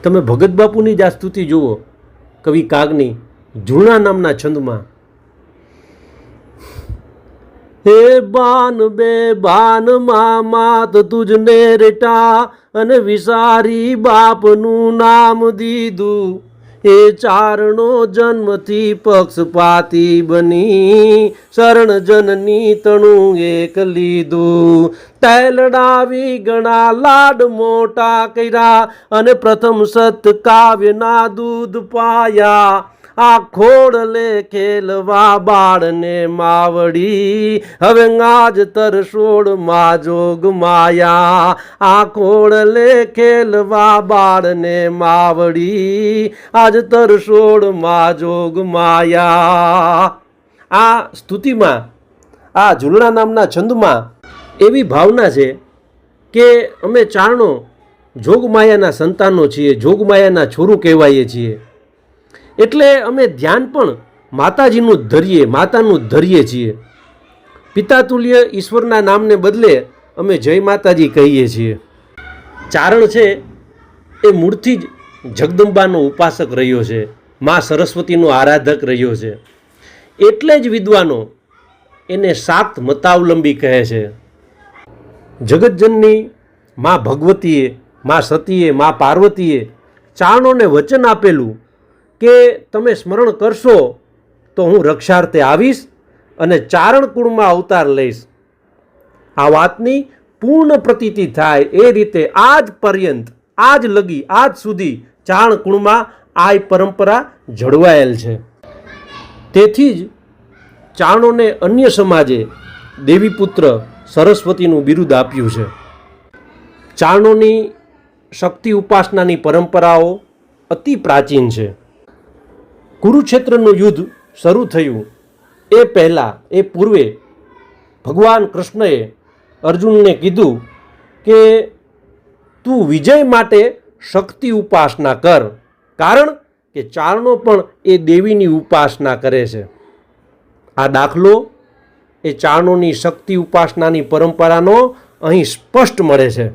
તમે ભગત બાપુની જ આ સ્તુતિ જુઓ, કવિ કાગની ઝૂણા નામના છંદમાં. હે બાન બે બાન માત તુજને રેટા અને વિસારી બાપનું નામ દીધું. એ ચારણો જન્મથી પક્ષપાતી બની શરણ જનની તણું એક લીધું. તેલડાવી ઘણા લાડ મોટા કર્યા અને પ્રથમ સત કાવ્યના દૂધ પાયા. આ ખોડલે ખેલવા બાળને માવડી હવે આજ તરસોડ માં જોગ માયા. આ ખોડલે ખેલવા બાળને માવડી આજ તરસોડ માં જોગ માયા. આ સ્તુતિમાં, આ ઝૂલણા નામના છંદમાં એવી ભાવના છે કે અમે ચારણો જોગમાયાના સંતાનો છીએ, જોગમાયાના છોરું કહેવાઈએ છીએ. એટલે અમે ધ્યાન પણ માતાજીનું જ ધરીએ, માતાનું જ ધરીએ છીએ. પિતાતુલ્ય ઈશ્વરના નામને બદલે અમે જય માતાજી કહીએ છીએ. ચારણ છે એ મૂળથી જ જગદંબાનો ઉપાસક રહ્યો છે, મા સરસ્વતીનો આરાધક રહ્યો છે. એટલે જ વિદ્વાનો એને શાક્ત મતાવલંબી કહે છે. જગતજનની મા ભગવતીએ, મા સતીએ, મા પાર્વતીએ ચારણોને વચન આપેલું કે તમે સ્મરણ કરશો તો હું રક્ષાર્થે આવીશ અને ચારણ કુળમાં અવતાર લઈશ. આ વાતની પૂર્ણ પ્રતીતિ થાય એ રીતે આજ પર્યંત, આજ લગી, આજ સુધી ચારણ કુળમાં આ પરંપરા જળવાયેલ છે. તેથી જ ચારણોને અન્ય સમાજે દેવીપુત્ર સરસ્વતીનું બિરુદ આપ્યું છે. ચારણોની શક્તિ ઉપાસનાની પરંપરાઓ અતિ પ્રાચીન છે. કુરુક્ષેત્રનું યુદ્ધ શરૂ થયું એ પહેલાં, એ પૂર્વે ભગવાન કૃષ્ણએ અર્જુનને કીધું કે તું વિજય માટે શક્તિ ઉપાસના કર, કારણ કે ચારણો પણ એ દેવીની ઉપાસના કરે છે. આ દાખલો એ ચારણોની શક્તિ ઉપાસનાની પરંપરાનો અહીં સ્પષ્ટ મળે છે.